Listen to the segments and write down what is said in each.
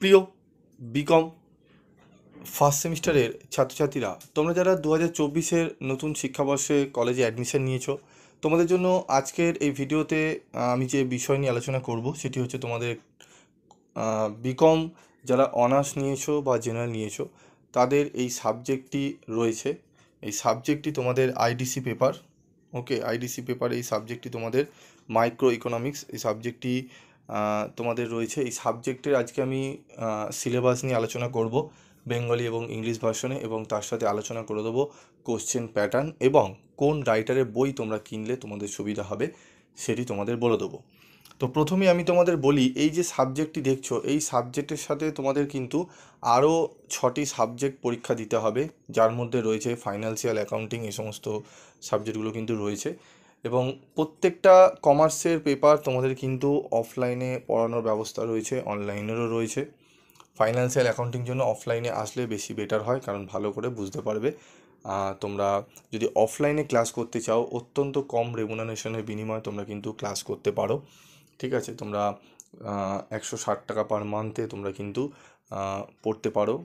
প্রিয় BCom first সেমিস্টারের ছাত্রছাত্রীরা, তোমরা যারা 2024-এর নতুন শিক্ষাবর্ষে কলেজে অ্যাডমিশন নিয়েছো, তোমাদের জন্য আজকের এই ভিডিওতে আমি যে বিষয় নিয়ে আলোচনা করব সেটি হচ্ছে তোমাদের বিকম যারা অনার্স নিয়েছো বা জেনারেল নিয়েছো তাদের এই সাবজেক্টটি রয়েছে। এই সাবজেক্টটি তোমাদের আইডিসি পেপার। ওকে, আইডিসি পেপার এই সাবজেক্টটি তোমাদের মাইক্রো ইকোনমিক্স এই সাবজেক্টটি তোমাদের রয়েছে। এই সাবজেক্টের আজকে আমি সিলেবাস নিয়ে আলোচনা করব বেঙ্গলি এবং ইংলিশ ভার্সনে, এবং তার সাথে আলোচনা করে দেবো কোশ্চেন প্যাটার্ন এবং কোন রাইটারের বই তোমরা কিনলে তোমাদের সুবিধা হবে সেটি তোমাদের বলে দেবো। তো প্রথমেই আমি তোমাদের বলি, এই যে সাবজেক্টটি দেখছো এই সাবজেক্টের সাথে তোমাদের কিন্তু আরও 6টি সাবজেক্ট পরীক্ষা দিতে হবে, যার মধ্যে রয়েছে ফাইন্যান্সিয়াল অ্যাকাউন্টিং। এই সমস্ত সাবজেক্টগুলো কিন্তু রয়েছে, এবং প্রত্যেকটা কমার্সের পেপার তোমাদের কিন্তু অফলাইনে পড়ানোর ব্যবস্থা রয়েছে, অনলাইনেরও রয়েছে। ফাইন্যান্সিয়াল অ্যাকাউন্টিং জন্য অফলাইনে আসলে বেশি বেটার হয়, কারণ ভালো করে বুঝতে পারবে। তোমরা যদি অফলাইনে ক্লাস করতে চাও অত্যন্ত কম রেমুনারেশনের বিনিময়ে তোমরা কিন্তু ক্লাস করতে পারো। ঠিক আছে, তোমরা 160 টাকা পার মান্থে তোমরা কিন্তু পড়তে পারো।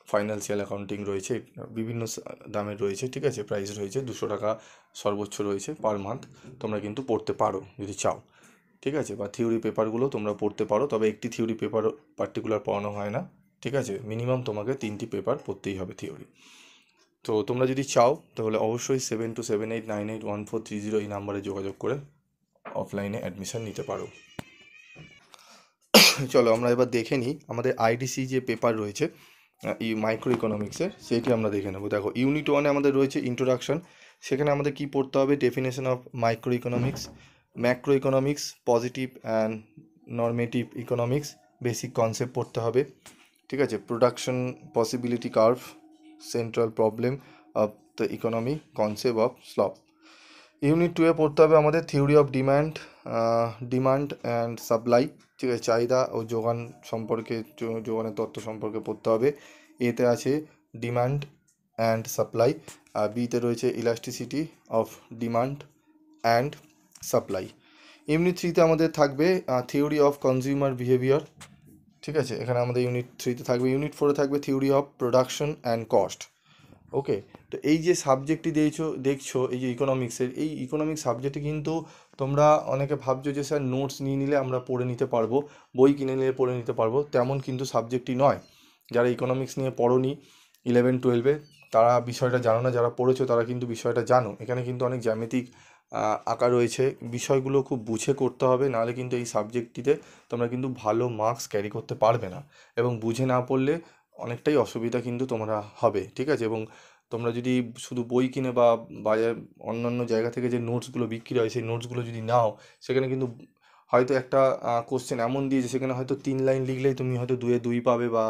ফাইন্যান্সিয়াল অ্যাকাউন্টিং রয়েছে বিভিন্ন দামের রয়েছে, ঠিক আছে, প্রাইস রয়েছে 200 টাকা সর্বোচ্চ রয়েছে পার মান্থ। তোমরা কিন্তু পড়তে পারো যদি চাও, ঠিক আছে। বা থিওরি পেপারগুলো তোমরা পড়তে পারো, তবে একটি থিওরি পেপার পার্টিকুলার পড়ানো হয় না, ঠিক আছে। মিনিমাম তোমাকে 3টি পেপার পড়তেই হবে থিওরি। তো তোমরা যদি চাও তাহলে অবশ্যই 7278981430 এই নাম্বারে যোগাযোগ করে অফলাইনে অ্যাডমিশন নিতে পারো। চলো আমরা এবার দেখে নিই আমাদের আইডিসি যে পেপার রয়েছে এই মাইক্রো ইকোনমিক্সের, সেটি আমরা দেখে নেবো। দেখো, ইউনিট 1-এ আমাদের রয়েছে ইন্ট্রোডাকশন। সেখানে আমাদের কি পড়তে হবে? Definition of micro economics, macro economics, positive and normative economics, basic concept পড়তে হবে, ঠিক আছে। Production possibility curve, central problem of the economy, concept of slope. Unit 2-এ পড়তে হবে আমাদের theory of demand and supply, ঠিক আছে। চাহিদা ও যোগান সম্পর্কে, যোগানের তত্ত্ব সম্পর্কে পড়তে হবে। এতে আছে ডিমান্ড অ্যান্ড সাপ্লাই, আর বিতে রয়েছে elasticity of demand and supply. Unit 3-তে আমাদের থাকবে থিওরি অফ কনজিউমার বিহেভিয়ার, ঠিক আছে। এখানে আমাদের ইউনিট 3-তে থাকবে। ইউনিট 4-এ থাকবে theory of production and cost. Okay, তো এই যে সাবজেক্টটি দেখছো এই যে ইকোনমিক্সের, এই ইকোনমিক্স সাবজেক্টে কিন্তু তোমরা অনেকে ভাবছো যে স্যার নোটস নিয়ে নিলে আমরা পড়ে নিতে পারবো, বই কিনে নিলে পড়ে নিতে পারবো, তেমন কিন্তু সাবজেক্টটি নয়। যারা ইকোনমিক্স নিয়ে পড়োনি 11-12-এ তারা বিষয়টা জানো না, যারা পড়েছো তারা কিন্তু বিষয়টা জানো। এখানে কিন্তু অনেক জ্যামিতিক আঁকা রয়েছে, বিষয়গুলো খুব বুঝে করতে হবে, নাহলে কিন্তু এই সাবজেক্টটিতে তোমরা কিন্তু ভালো মার্কস ক্যারি করতে পারবে না, এবং বুঝে না পড়লে অনেকটাই অসুবিধা কিন্তু তোমরা হবে, ঠিক আছে। এবং তোমরা যদি শুধু বই কিনে বা বাজার অন্যান্য জায়গা থেকে যে নোটসগুলো বিক্রি হয় সেই নোটসগুলো যদি নাও, সেখানে কিন্তু হয়তো একটা কোশ্চেন এমন দিয়েছে সেখানে হয়তো 3 লাইন লিখলেই তুমি হয়তো 2-এ 2 পাবে, বা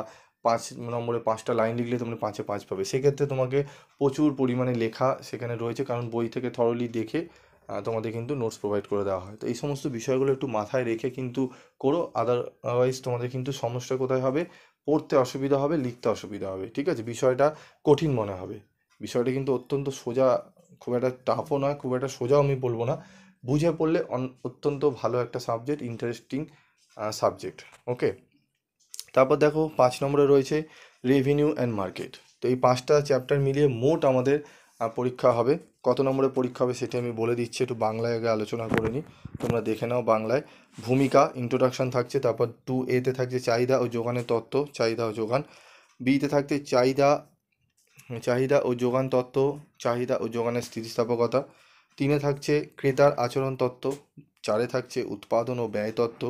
5 নম্বরে 5টা লাইন লিখলে তুমি 5-এ 5 পাবে। সেক্ষেত্রে তোমাকে প্রচুর পরিমাণে লেখা সেখানে রয়েছে, কারণ বই থেকে থরলি দেখে তোমাদের কিন্তু নোটস প্রোভাইড করে দেওয়া হয়। তো এই সমস্ত বিষয়গুলো একটু মাথায় রেখে কিন্তু করো, আদারওয়াইজ তোমাদের কিন্তু সমস্যা কোথায় হবে? পড়তে অসুবিধা হবে, লিখতে অসুবিধা হবে, ঠিক আছে। বিষয়টা কঠিন মনে হবে। বিষয়টা কিন্তু অত্যন্ত সোজা, খুব একটা টাফও নয়, খুব একটা সোজাও আমি বলবো না। বুঝে পড়লে অত্যন্ত ভালো একটা সাবজেক্ট, ইন্টারেস্টিং সাবজেক্ট। ওকে, তারপর দেখো 5 নম্বরে রয়েছে রেভিনিউ অ্যান্ড মার্কেট। তো এই 5টা চ্যাপ্টার মিলিয়ে মোট আমাদের পরীক্ষা হবে। কত নম্বরের পরীক্ষা হবে সেটা আমি বলে দিচ্ছি, একটু বাংলায় আগে আলোচনা করে নিই, তোমরা দেখে নাও বাংলায়। ভূমিকা, ইন্ট্রোডাকশন থাকছে, তারপর 2A-তে থাকছে চাহিদা ও যোগানের তত্ত্ব, চাহিদা ও যোগান। বিতে থাকছে চাহিদা ও যোগান তত্ত্ব, চাহিদা ও যোগানের স্থিতিস্থাপকতা। 3-এ থাকছে ক্রেতার আচরণ তত্ত্ব। 4-এ থাকছে উৎপাদন ও ব্যয় তত্ত্ব।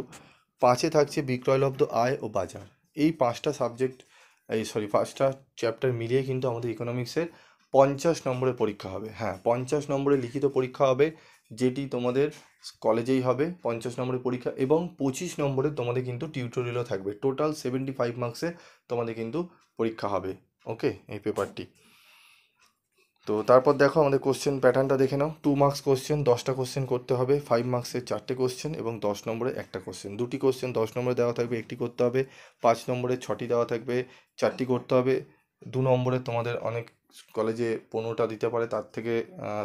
5-এ থাকছে বিক্রয়লব্ধ আয় ও বাজার। এই 5টা সাবজেক্ট, 5টা চ্যাপ্টার মিলিয়ে কিন্তু আমাদের ইকোনমিক্সের 50 নম্বরের পরীক্ষা হবে। হ্যাঁ, 50 নম্বরের লিখিত পরীক্ষা হবে, যেটি তোমাদের কলেজেই হবে 50 নম্বরের পরীক্ষা, এবং 25 নম্বরের তোমাদের কিন্তু টিউটোরিয়ালও থাকবে। টোটাল 75 মার্কসে তোমাদের কিন্তু পরীক্ষা হবে। ওকে, এই পেপারটি। তো তারপর দেখো আমাদের কোশ্চেন প্যাটার্নটা দেখে নাও। 2 মার্কস কোশ্চেন, 10টা কোশ্চেন করতে হবে। 5 মার্কসের 4টে কোশ্চেন এবং 10 নম্বরে একটা কোশ্চেন। 2টি কোশ্চেন 10 নম্বরে দেওয়া থাকবে, একটি করতে হবে। 5 নম্বরে 6টি দেওয়া থাকবে, 4টি করতে হবে। 2 নম্বরে তোমাদের অনেক কলেজে 15টা দিতে পারে, তার থেকে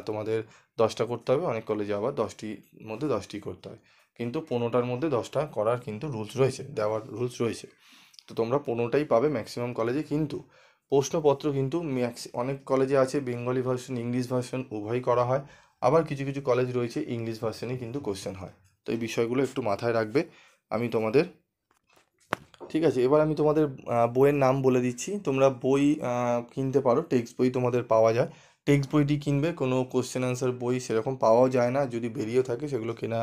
তোমাদের 10টা করতে হবে। অনেক কলেজে আবার 10টির মধ্যে 10টি করতে হয়, কিন্তু 15টার মধ্যে 10টা করার কিন্তু রুলস রয়েছে, দেওয়ার রুলস রয়েছে। তো তোমরা 15টাই পাবে ম্যাক্সিমাম কলেজে। কিন্তু প্রশ্নপত্র কিন্তু অনেক কলেজে আছে বেঙ্গলি ভার্সন, ইংলিশ ভার্সন উভয়ই করা হয়। আবার কিছু কিছু কলেজ রয়েছে ইংলিশ ভার্সনেই কিন্তু কোশ্চেন হয়। তো এই বিষয়গুলো একটু মাথায় রাখবে। আমি তোমাদের ঠিক আছে, এবার আমি তোমাদের বইয়ের নাম বলে দিচ্ছি। তোমরা বই কিনতে পারো, টেক্সট বই তোমাদের পাওয়া যায়। টেক্সট বইটি কিনবে, কোনো কোশ্চেন আনসার বই সেরকম পাওয়াও যায় না, যদি বেরিয়েও থাকে সেগুলো কেনা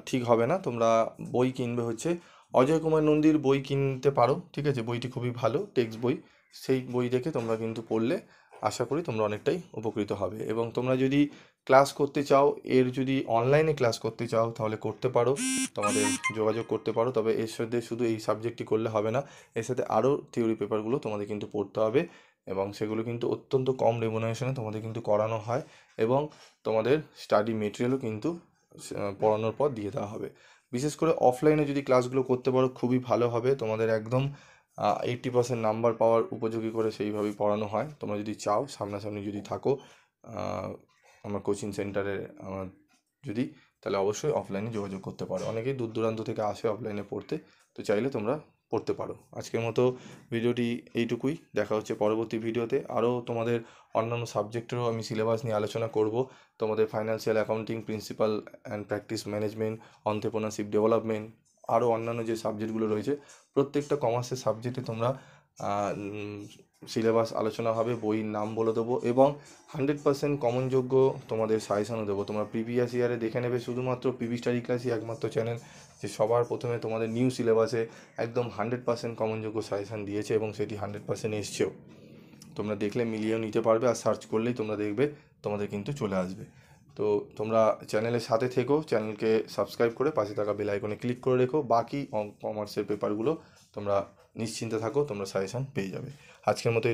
ঠিক হবে না। তোমরা বই কিনবে হচ্ছে অজয় কুমার নন্দীর বই কিনতে পারো, ঠিক আছে, বইটি খুবই ভালো টেক্সট বই। সেই বই দেখে তোমরা কিন্তু পড়লে আশা করি তোমরা অনেকটাই উপকৃত হবে। এবং তোমরা যদি ক্লাস করতে চাও, এর যদি অনলাইনে ক্লাস করতে চাও তাহলে করতে পারো, তোমাদের যোগাযোগ করতে পারো। তবে এর সাথে শুধু এই সাবজেক্টটি করলে হবে না, এর সাথে আরও থিওরি পেপারগুলো তোমাদের কিন্তু পড়তে হবে, এবং সেগুলো কিন্তু অত্যন্ত কম রেমুনারেশনে তোমাদের কিন্তু করানো হয়। এবং তোমাদের স্টাডি মেটেরিয়ালও কিন্তু পড়ানোর পর দিয়ে দেওয়া হবে। বিশেষ করে অফলাইনে যদি ক্লাসগুলো করতে পারো খুবই ভালো হবে, তোমাদের একদম 80% নাম্বার পাওয়ার উপযোগী করে সেইভাবেই পড়ানো হয়। তোমরা যদি চাও সামনাসামনি যদি থাকো আমার কোচিং সেন্টারে যদি, তাহলে অবশ্যই অফলাইনে যোগাযোগ করতে পারো। অনেকেই দূর দূরান্ত থেকে আসে অফলাইনে পড়তে, তো চাইলে তোমরা পড়তে পারো। আজকের মতো ভিডিওটি এইটুকুই, দেখা হচ্ছে পরবর্তী ভিডিওতে। আরও তোমাদের অন্যান্য সাবজেক্টেরও আমি সিলেবাস নিয়ে আলোচনা করব। তোমাদের financial accounting, principle and practice management, entrepreneurship development, আরও অন্যান্য যে সাবজেক্টগুলো রয়েছে প্রত্যেকটা কমার্সের সাবজেক্টে তোমরা সিলেবাস আলোচনা হবে, বইয়ের নাম বলে দেবো, এবং 100% কমনযোগ্য তোমাদের সাজেশনও দেবো। তোমরা প্রিভিয়াস ইয়ারে দেখে নেবে, শুধুমাত্র পিভি স্টাডি ক্লাসই একমাত্র চ্যানেল যে সবার প্রথমে তোমাদের নিউ সিলেবাসে একদম 100% কমনযোগ্য সাজেশন দিয়েছে, এবং সেটি 100% এসছেও। তোমরা দেখলে মিলিয়েও নিতে পারবে, আর সার্চ করলেই তোমরা দেখবে তোমাদের কিন্তু চলে আসবে। তো তোমরা চ্যানেলের সাথে থেকো, চ্যানেলকে সাবস্ক্রাইব করে পাশে থাকা বেল আইকনে ক্লিক করে রেখো। বাকি কমার্সের পেপারগুলো তোমরা নিশ্চিন্তে থাকো, তোমরা সাজেশন পেয়ে যাবে। আজকের মতো